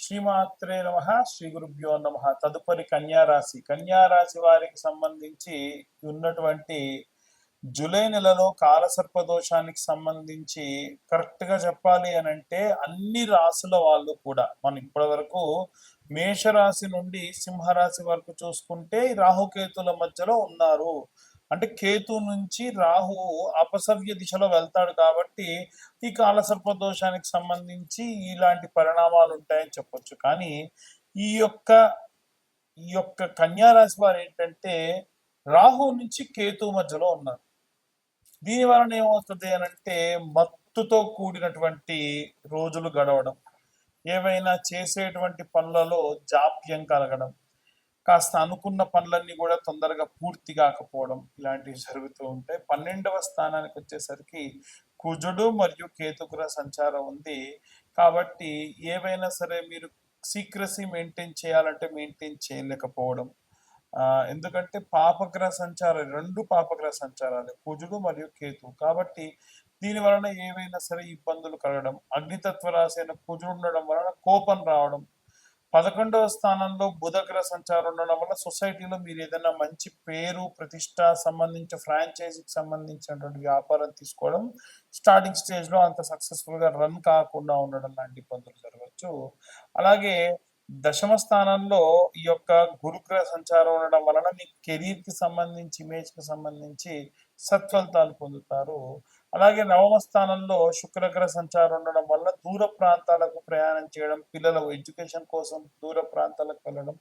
శ్రీమాత్రే నమః. శ్రీ గురుభ్యో నమః. తదుపరి కన్యారాశి వారికి సంబంధించి ఉన్నటువంటి జూలై నెలలో కాలసర్ప దోషానికి సంబంధించి కరెక్ట్ గా చెప్పాలి అని అంటే అన్ని రాసుల వాళ్ళు కూడా మనం ఇప్పటి వరకు మేషరాశి నుండి సింహరాశి వరకు చూసుకుంటే రాహుకేతుల మధ్యలో ఉన్నారు. అంటే కేతు నుంచి రాహు అపసవ్య దిశలో వెళ్తాడు కాబట్టి ఈ కాలసర్ప దోషానికి సంబంధించి ఇలాంటి పరిణామాలు ఉంటాయని చెప్పొచ్చు. కానీ ఈ యొక్క ఈ యొక్క కన్యా రాశి వారు ఏంటంటే రాహు నుంచి కేతు మధ్యలో ఉన్నారు. దీని వలన ఏమవుతుంది అని అంటే మత్తుతో కూడినటువంటి రోజులు గడవడం, ఏవైనా చేసేటువంటి పనులలో జాప్యం కలగడం, కాస్త అనుకున్న పనులన్నీ కూడా తొందరగా పూర్తి కాకపోవడం, ఇలాంటివి జరుగుతూ ఉంటాయి. 12వ స్థానానికి వచ్చేసరికి కుజుడు మరియు కేతుగ్రహ సంచారం ఉంది కాబట్టి ఏవైనా సరే మీరు సీక్రసీ మెయింటైన్ చేయాలంటే మెయింటైన్ చేయలేకపోవడం. ఎందుకంటే పాపగ్రహ సంచారం, 2 పాపగ్రహ సంచారాలు కుజుడు మరియు కేతు కాబట్టి దీని వలన ఏవైనా సరే ఇబ్బందులు కలగడం, అగ్నితత్వ రాశి అయిన కుజుడు ఉండడం వలన కోపం రావడం, 11వ స్థానంలో బుధగ్రహ సంచారం ఉండడం వల్ల సొసైటీలో మీరు ఏదైనా మంచి పేరు ప్రతిష్ట సంబంధించి ఫ్రాంచైజీకి సంబంధించినటువంటి వ్యాపారం తీసుకోవడం స్టార్టింగ్ స్టేజ్ లో అంత సక్సెస్ఫుల్ గా రన్ కాకుండా ఉండడం లాంటి ఇబ్బందులు జరగవచ్చు. అలాగే దశమ స్థానంలో ఈ యొక్క గురుగ్రహ సంచారం ఉండడం వలన మీ కెరీర్ కి సంబంధించి ఇమేజ్ కి సంబంధించి సత్ఫలితాలు పొందుతారు. అలాగే నవమ స్థానంలో శుక్రగ్రహ సంచారం ఉండడం వల్ల దూర ప్రాంతాలకు ప్రయాణం చేయడం, పిల్లల ఎడ్యుకేషన్ కోసం దూర ప్రాంతాలకు వెళ్ళడం,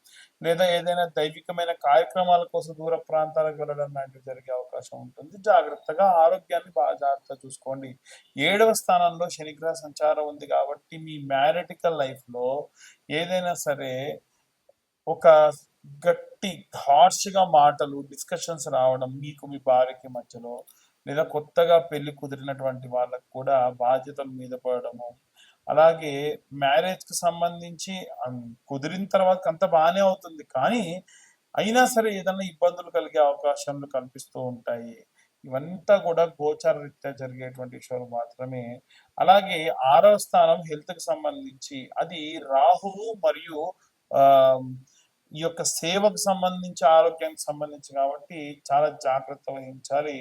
లేదా ఏదైనా దైవికమైన కార్యక్రమాల కోసం దూర ప్రాంతాలకు వెళ్ళడం లాంటివి జరిగే అవకాశం ఉంటుంది. జాగ్రత్తగా ఆరోగ్యాన్ని బాగా జాగ్రత్తగా చూసుకోండి. 7వ స్థానంలో శనిగ్రహ సంచారం ఉంది కాబట్టి మీ మ్యారిటికల్ లైఫ్ లో ఏదైనా సరే ఒక గట్టి హార్ష్గా మాటలు డిస్కషన్స్ రావడం మీకు మీ భార్యకి మధ్యలో, లేదా కొత్తగా పెళ్లి కుదిరినటువంటి వాళ్ళకు కూడా బాధ్యతల మీద పడడము, అలాగే మ్యారేజ్కి సంబంధించి కుదిరిన తర్వాత అంత బాగానే అవుతుంది కానీ అయినా సరే ఏదైనా ఇబ్బందులు కలిగే అవకాశాలు కనిపిస్తూ ఉంటాయి. ఇవంతా కూడా గోచార రీత్యా జరిగేటువంటి విషయాలు మాత్రమే. అలాగే 6వ స్థానం హెల్త్కి సంబంధించి అది రాహువు మరియు ఆ ఈ యొక్క సేవకు సంబంధించి ఆరోగ్యానికి సంబంధించి కాబట్టి చాలా జాగ్రత్త వహించాలి.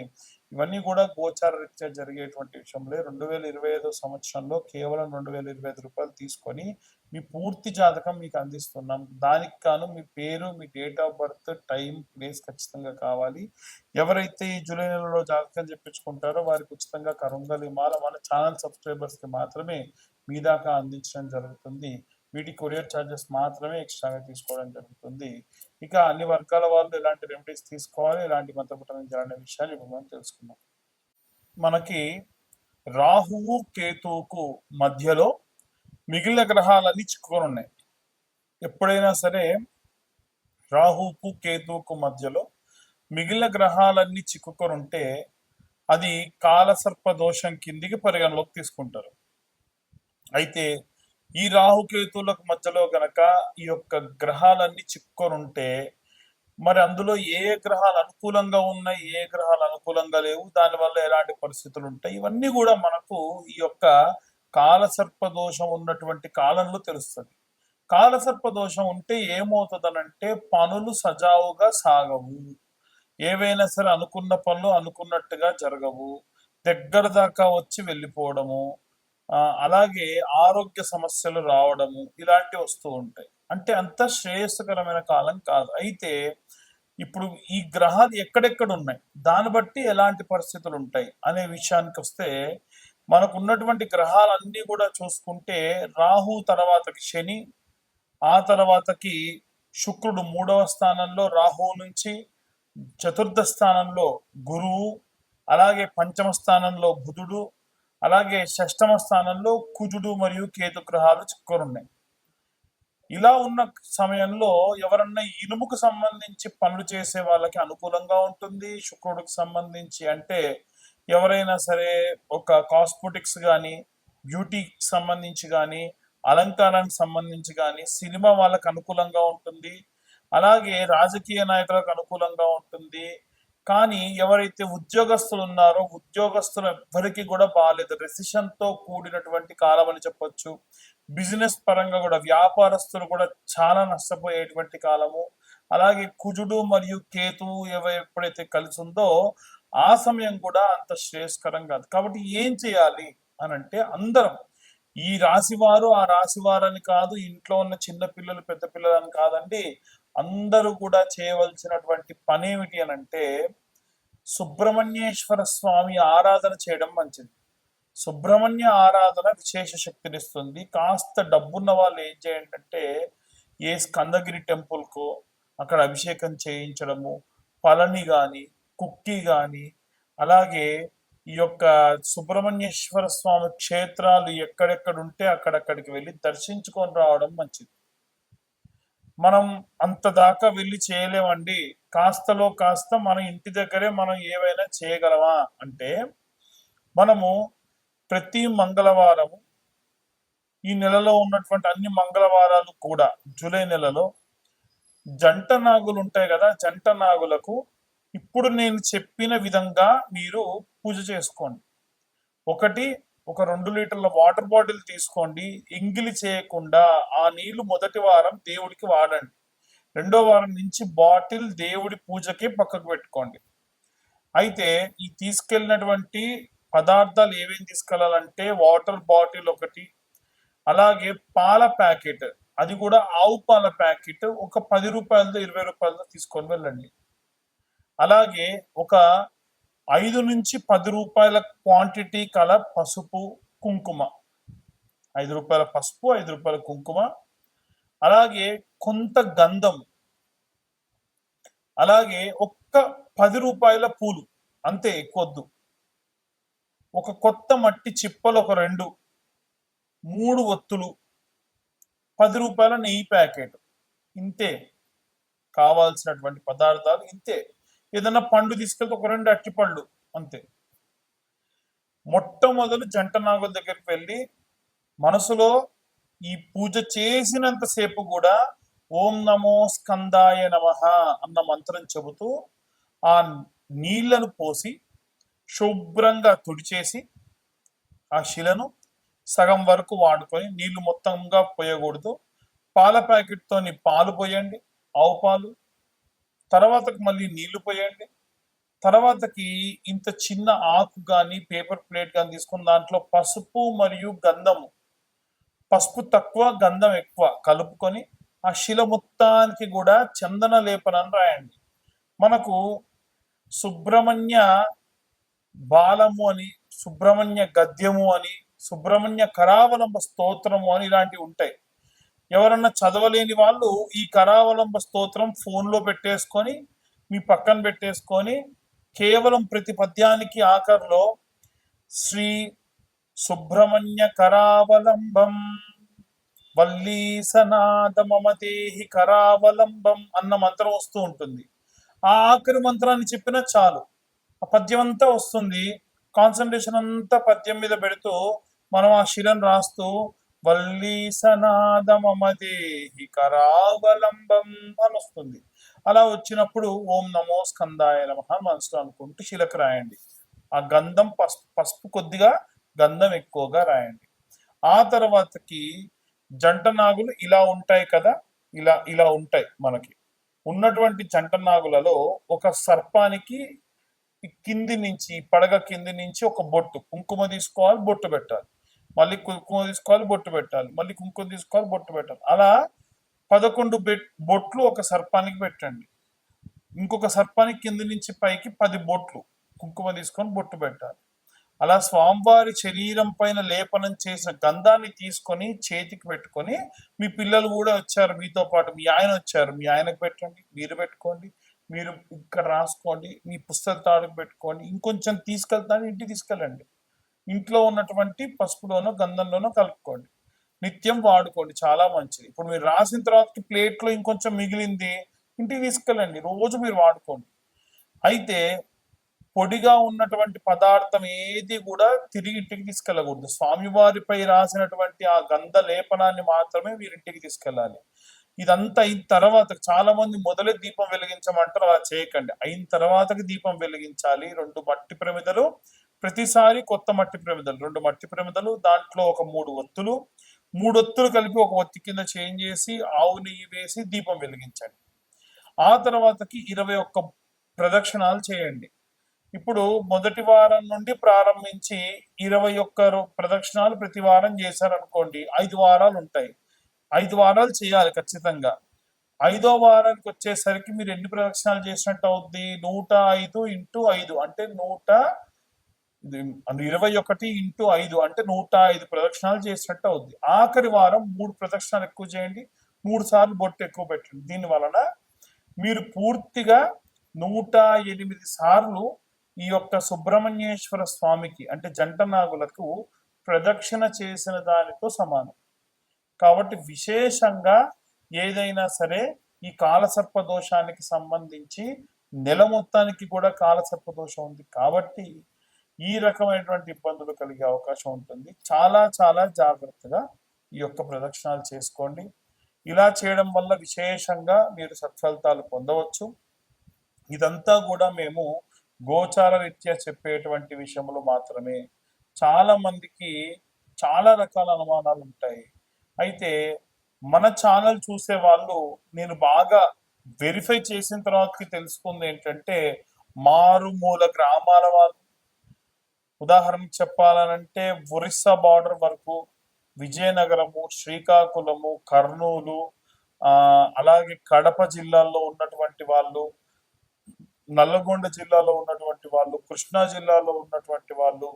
ఇవన్నీ కూడా గోచార రీత్యా జరిగేటువంటి విషయంలో 2025 సంవత్సరంలో కేవలం 2025 రూపాయలు తీసుకొని మీ పూర్తి జాతకం మీకు అందిస్తున్నాం. దానికి గాను మీ పేరు, మీ date of birth, time, place ఖచ్చితంగా కావాలి. ఎవరైతే ఈ జూలై నెలలో జాతకం చెప్పించుకుంటారో వారికి ఉచితంగా కరుంగలి మాల మన ఛానల్ సబ్స్క్రైబర్స్కి మాత్రమే మీ దాకా అందించడం జరుగుతుంది. వీటి కొరియర్ ఛార్జెస్ మాత్రమే ఎక్స్ట్రాగా తీసుకోవడం జరుగుతుంది. ఇక అన్ని వర్గాల వాళ్ళు ఎలాంటి రెమెడీస్ తీసుకోవాలి, ఎలాంటి మంత్రపుటనం అనే విషయాన్ని ఇప్పుడు మనం తెలుసుకుందాం. మనకి రాహువు కేతువుకు మధ్యలో మిగిలిన గ్రహాలన్నీ చిక్కుకొని ఉన్నాయి. ఎప్పుడైనా సరే రాహువుకు కేతువుకు మధ్యలో మిగిలిన గ్రహాలన్నీ చిక్కుకొని ఉంటే అది కాలసర్ప దోషం కిందికి పరిగణలోకి తీసుకుంటారు. అయితే ఈ రాహుకేతువులకు మధ్యలో గనక ఈ యొక్క గ్రహాలన్నీ చిక్కుకొని ఉంటే మరి అందులో ఏ గ్రహాలు అనుకూలంగా ఉన్నాయి, ఏ గ్రహాలు అనుకూలంగా లేవు, దానివల్ల ఎలాంటి పరిస్థితులు ఉంటాయి, ఇవన్నీ కూడా మనకు ఈ యొక్క కాలసర్ప దోషం ఉన్నటువంటి కాలంలో తెలుస్తుంది. కాలసర్ప దోషం ఉంటే ఏమవుతుందనంటే పనులు సజావుగా సాగవు, ఏవైనా సరే అనుకున్న పనులు అనుకున్నట్టుగా జరగవు, దగ్గర దాకా వచ్చి వెళ్ళిపోవడము, అలాగే ఆరోగ్య సమస్యలు రావడము ఇలాంటివి వస్తూ ఉంటాయి. అంటే అంత శ్రేయస్కరమైన కాలం కాదు. అయితే ఇప్పుడు ఈ గ్రహాలు ఎక్కడెక్కడ ఉన్నాయి, దాన్ని బట్టి ఎలాంటి పరిస్థితులు ఉంటాయి అనే విషయానికి వస్తే మనకు ఉన్నటువంటి గ్రహాలన్నీ కూడా చూసుకుంటే రాహు తర్వాతకి శని, ఆ తర్వాతకి శుక్రుడు 3వ స్థానంలో రాహు నుంచి, చతుర్థ స్థానంలో గురువు, అలాగే పంచమ స్థానంలో బుధుడు, అలాగే షష్టమ స్థానంలో కుజుడు మరియు కేతు గ్రహాలు చిక్కుకొని ఉన్నాయి. ఇలా ఉన్న సమయంలో ఎవరన్నా ఇనుముకు సంబంధించి పనులు చేసే వాళ్ళకి అనుకూలంగా ఉంటుంది. శుక్రుడికి సంబంధించి అంటే ఎవరైనా సరే ఒక కాస్మెటిక్స్ కానీ, బ్యూటీకి సంబంధించి కానీ, అలంకారానికి సంబంధించి కానీ, సినిమా వాళ్ళకి అనుకూలంగా ఉంటుంది. అలాగే రాజకీయ నాయకులకు అనుకూలంగా ఉంటుంది. కానీ ఎవరైతే ఉద్యోగస్తులు ఉన్నారో ఉద్యోగస్తులు ఎవ్వరికి కూడా బాగాలేదు, రెసిషన్ తో కూడినటువంటి కాలం అని చెప్పొచ్చు. బిజినెస్ పరంగా కూడా వ్యాపారస్తులు కూడా చాలా నష్టపోయేటువంటి కాలము. అలాగే కుజుడు మరియు కేతువు ఎప్పుడైతే కలిసి ఉందో ఆ సమయం కూడా అంత శ్రేయస్కరం కాదు. కాబట్టి ఏం చేయాలి అని అంటే, అందరం ఈ రాశి వారు ఆ రాశి వారని కాదు, ఇంట్లో ఉన్న చిన్న పిల్లలు పెద్ద పిల్లలు అని కాదండి, అందరూ కూడా చేయవలసినటువంటి పని ఏమిటి అని అంటే, సుబ్రహ్మణ్యేశ్వర స్వామి ఆరాధన చేయడం మంచిది. సుబ్రహ్మణ్య ఆరాధన విశేష శక్తినిస్తుంది. కాస్త డబ్బున్న వాళ్ళు ఏం చేయండి అంటే, ఏ స్కందగిరి టెంపుల్కో అక్కడ అభిషేకం చేయించడము, పళని కానీ కుక్కి కానీ, అలాగే ఈ యొక్క సుబ్రహ్మణ్యేశ్వర స్వామి క్షేత్రాలు ఎక్కడెక్కడ ఉంటే అక్కడక్కడికి వెళ్ళి దర్శించుకొని రావడం మంచిది. మనం అంత దాకా వెళ్ళి చేయలేమండి, కాస్తలో కాస్త మన ఇంటి దగ్గరే మనం ఏవైనా చేయగలమా అంటే, మనము ప్రతి మంగళవారము ఈ నెలలో ఉన్నటువంటి అన్ని మంగళవారాలు కూడా జూలై నెలలో జంట నాగులు ఉంటాయి కదా, జంట నాగులకు ఇప్పుడు నేను చెప్పిన విధంగా మీరు పూజ చేసుకోండి. ఒక 2 లీటర్ల వాటర్ బాటిల్ తీసుకోండి, ఎంగిలి చేయకుండా ఆ నీళ్లు మొదటి వారం దేవుడికి వాడండి. రెండో వారం నుంచి బాటిల్ దేవుడి పూజకి పక్కకు పెట్టుకోండి. అయితే ఈ తీసుకెళ్ళినటువంటి పదార్థాలు ఏమేమి తీసుకెళ్ళాలంటే, వాటర్ బాటిల్ ఒకటి, అలాగే పాల ప్యాకెట్, అది కూడా ఆవు పాల ప్యాకెట్ ఒక 10 రూపాయలతో 20 రూపాయలతో తీసుకొని వెళ్ళండి. అలాగే ఒక 5 నుంచి 10 రూపాయల క్వాంటిటీ కల పసుపు కుంకుమ, 5 రూపాయల పసుపు 5 రూపాయల కుంకుమ, అలాగే కొంత గంధం, అలాగే ఒక్క 10 రూపాయల పూలు, అంతే, ఎక్కువద్దు. ఒక కొత్త మట్టి చిప్పలు ఒక 2, 3 ఒత్తులు, 10 రూపాయల నెయ్యి ప్యాకెట్, ఇంతే కావాల్సినటువంటి పదార్థాలు. ఇంతే. ఏదైనా పండు తీసుకెళ్తే ఒక 2 అట్టిపళ్ళు, అంతే. మొట్టమొదలు జంట నాగుల దగ్గరికి వెళ్ళి మనసులో ఈ పూజ చేసినంతసేపు కూడా ఓం నమో స్కందాయ నమః అన్న మంత్రం చెబుతూ ఆ నీళ్లను పోసి శుభ్రంగా తుడిచేసి ఆ శిలను సగం వరకు వాడుకొని, నీళ్లు మొత్తంగా పోయకూడదు, పాల ప్యాకెట్తోని పాలు పోయండి, ఆవు పాలు, తర్వాతకి మళ్ళీ నీళ్లు పోయండి, తర్వాతకి ఇంత చిన్న ఆకు కానీ పేపర్ ప్లేట్ కానీ తీసుకుని దాంట్లో పసుపు మరియు గంధము, పసుపు తక్కువ గంధం ఎక్కువ కలుపుకొని ఆ శిల మొత్తానికి కూడా చందన లేపనం రాయండి. మనకు సుబ్రహ్మణ్య బాలము అని, సుబ్రహ్మణ్య గద్యము అని, సుబ్రహ్మణ్య కరావలంబ స్తోత్రము అని ఇలాంటివి ఉంటాయి. ఎవరన్నా చదవలేని వాళ్ళు ఈ కరావలంబ స్తోత్రం ఫోన్లో పెట్టేసుకొని మీ పక్కన పెట్టేసుకొని కేవలం ప్రతి పద్యానికి ఆఖరిలో శ్రీ సుబ్రహ్మణ్య కరావలంబం వల్లీసనాద మమదేహి కరావలంబం అన్న మంత్రం వస్తూ ఉంటుంది. ఆ ఆఖరి మంత్రాన్ని చెప్పినా చాలు, ఆ పద్యం అంతా వస్తుంది. కాన్సన్ట్రేషన్ అంతా పద్యం మీద పెడుతూ మనం ఆ శిలను రాస్తూ వల్లీసనాద మమదేహి కరావలంబం అని వస్తుంది. అలా వచ్చినప్పుడు ఓం నమో స్కందాయ నమః మనసులో అనుకుంటూ శిలకు రాయండి. ఆ గంధం పసుపు కొద్దిగా, గంధం ఎక్కువగా రాయండి. ఆ తర్వాతకి జంట నాగులు ఇలా ఉంటాయి కదా, ఇలా ఉంటాయి. మనకి ఉన్నటువంటి జంట నాగులలో ఒక సర్పానికి కింది నుంచి, పడగ కింది నుంచి ఒక బొట్టు కుంకుమ తీసుకోవాలి, బొట్టు పెట్టాలి, మళ్ళీ కుంకుమ తీసుకోవాలి, బొట్టు పెట్టాలి, మళ్ళీ కుంకుమ తీసుకోవాలి, బొట్టు పెట్టాలి. అలా 11 బొట్లు ఒక సర్పానికి పెట్టండి. ఇంకొక సర్పానికి కింది నుంచి పైకి 10 బొట్లు కుంకుమ తీసుకొని బొట్టు పెట్టాలి. అలా స్వామివారి శరీరం పైన లేపనం చేసిన గంధాన్ని తీసుకొని చేతికి పెట్టుకొని, మీ పిల్లలు కూడా వచ్చారు మీతో పాటు, మీ ఆయన వచ్చారు, మీ ఆయనకు పెట్టండి, మీరు పెట్టుకోండి, మీరు ఇక్కడ రాసుకోండి, మీ పుస్తక తాడుకు పెట్టుకోండి, ఇంకొంచెం తీసుకెళ్తాను ఇంటికి తీసుకెళ్ళండి, ఇంట్లో ఉన్నటువంటి పసుపులోనో గంధంలోనో కలుపుకోండి, నిత్యం వాడుకోండి, చాలా మంచిది. ఇప్పుడు మీరు రాసిన తర్వాత ప్లేట్లో ఇంకొంచెం మిగిలింది ఇంటికి తీసుకెళ్ళండి, రోజు మీరు వాడుకోండి. అయితే పొడిగా ఉన్నటువంటి పదార్థం ఏది కూడా తిరిగి ఇంటికి తీసుకెళ్ళకూడదు. స్వామివారిపై రాసినటువంటి ఆ గంధ లేపనాన్ని మాత్రమే మీరు ఇంటికి తీసుకెళ్ళాలి. ఇదంతా అయిన తర్వాత, చాలా మంది మొదలే దీపం వెలిగించమంటారు, అలా చేయకండి. అయిన తర్వాతకి దీపం వెలిగించాలి. 2 మట్టి ప్రమిదలు, ప్రతిసారి కొత్త మట్టి ప్రమిదలు, 2 మట్టి ప్రమిదలు, దాంట్లో ఒక 3 ఒత్తులు, 3 ఒత్తులు కలిపి ఒక ఒత్తి కింద చేంజ్ చేసి ఆవు నెయ్యి వేసి దీపం వెలిగించండి. ఆ తర్వాతకి 21 ప్రదక్షిణాలు చేయండి. ఇప్పుడు మొదటి వారం నుండి ప్రారంభించి 21 ప్రదక్షిణాలు ప్రతి వారం చేశారనుకోండి, 5 వారాలు ఉంటాయి. 5 వారాలు చేయాలి ఖచ్చితంగా. 5వ వారానికి వచ్చేసరికి మీరు ఎన్ని ప్రదక్షిణాలు చేసినట్టు అవుద్ది? 105 ఇంటూ 5 అంటే 21 ఇంటూ 5 అంటే 105 ప్రదక్షిణాలు చేసినట్టు అవుద్ది. ఆఖరి వారం 3 ప్రదక్షిణాలు ఎక్కువ చేయండి, 3 సార్లు బొట్టు ఎక్కువ పెట్టండి. దీని వలన మీరు పూర్తిగా 108 సార్లు ఈ యొక్క సుబ్రహ్మణ్యేశ్వర స్వామికి అంటే జంట నాగులకు ప్రదక్షిణ చేసిన దానితో సమానం. కాబట్టి విశేషంగా ఏదైనా సరే ఈ కాలసర్ప దోషానికి సంబంధించి నెల మొత్తానికి కూడా కాలసర్ప దోషం ఉంది కాబట్టి ఈ రకమైనటువంటి ఇబ్బందులు కలిగే అవకాశం ఉంటుంది. చాలా చాలా జాగ్రత్తగా ఈ యొక్క ప్రదక్షిణాలు చేసుకోండి. ఇలా చేయడం వల్ల విశేషంగా మీరు సత్ఫలితాలు పొందవచ్చు. ఇదంతా కూడా మేము గోచార రీత్యా చెప్పేటువంటి విషయములు మాత్రమే. చాలా మందికి చాలా రకాల అనుమానాలు ఉంటాయి. అయితే మన ఛానల్ చూసే వాళ్ళు నేను బాగా వెరిఫై చేసిన తర్వాతకి తెలుసుకుంది ఏంటంటే, మారుమూల గ్రామాల వాళ్ళు, ఉదాహరణకు చెప్పాలనంటే ఒరిస్సా బార్డర్ వరకు, విజయనగరము, శ్రీకాకుళము, కర్నూలు, అలాగే కడప జిల్లాల్లో ఉన్నటువంటి వాళ్ళు, నల్లగొండ జిల్లాలో ఉన్నటువంటి వాళ్ళు, కృష్ణా జిల్లాలో ఉన్నటువంటి వాళ్ళు,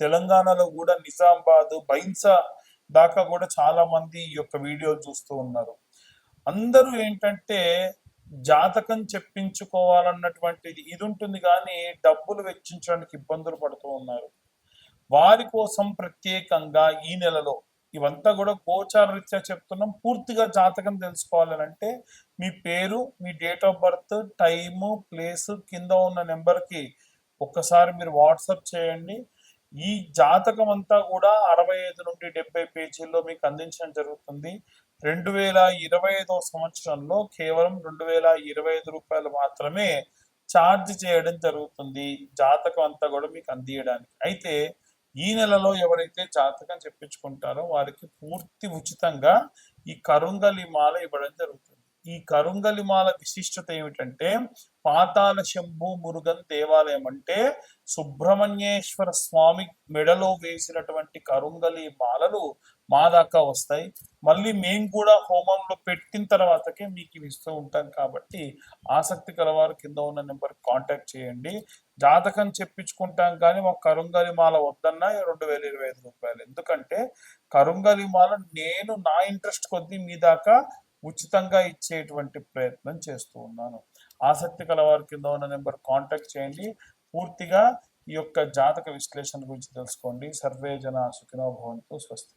తెలంగాణలో కూడా నిజామాబాద్, బైన్సా దాకా కూడా చాలా మంది ఈ యొక్క వీడియోలు చూస్తూ ఉన్నారు. అందరూ ఏంటంటే జాతకం చెప్పించుకోవాలన్నటువంటిది ఇది ఉంటుంది, కానీ డబ్బులు వెచ్చించడానికి ఇబ్బందులు పడుతూ ఉన్నారు. వారి కోసం ప్రత్యేకంగా ఈ నెలలో ఇవంతా కూడా గోచార రీత్యా చెప్తున్నాం. పూర్తిగా జాతకం తెలుసుకోవాలంటే మీ పేరు, మీ date of birth, time, place కింద ఉన్న నెంబర్కి ఒక్కసారి మీరు వాట్సాప్ చేయండి. ఈ జాతకం అంతా కూడా 65 నుండి 70 పేజీల్లో మీకు అందించడం జరుగుతుంది. 2025 సంవత్సరంలో కేవలం 2025 రూపాయలు మాత్రమే ఛార్జ్ చేయడం జరుగుతుంది జాతకం అంతా కూడా మీకు అందియడానికి. అయితే ఈ నెలలో ఎవరైతే జాతకం చెప్పించుకుంటారో వారికి పూర్తి ఉచితంగా ఈ కరుంగలి మాల ఇవ్వడం జరుగుతుంది. ఈ కరుంగలి మాల విశిష్టత ఏమిటంటే, పాతాళ శంభు మురుగన్ దేవాలయం అంటే సుబ్రహ్మణ్యేశ్వర స్వామి మెడలో వేసినటువంటి కరుంగలి మాలలు మా దాకా వస్తాయి. మళ్ళీ మేము కూడా హోమంలో పెట్టిన తర్వాతకే మీకు ఇవి ఇస్తూ ఉంటాం. కాబట్టి ఆసక్తి కలవారు కింద ఉన్న నెంబర్ కాంటాక్ట్ చేయండి. జాతకం చెప్పించుకుంటాం కానీ మాకు కరుంగలి మాల వద్దన్నా 2025 రూపాయలు. ఎందుకంటే కరుంగలి మాల నేను నా ఇంట్రెస్ట్ కొద్దీ మీ దాకా ఉచితంగా ఇచ్చేటువంటి ప్రయత్నం చేస్తూ ఉన్నాను. ఆసక్తి కలవారు కింద ఉన్న నెంబర్ కాంటాక్ట్ చేయండి. పూర్తిగా ఈ యొక్క జాతక విశ్లేషణ గురించి తెలుసుకోండి. సర్వే జన సుఖినో భవంతు. స్వస్తి.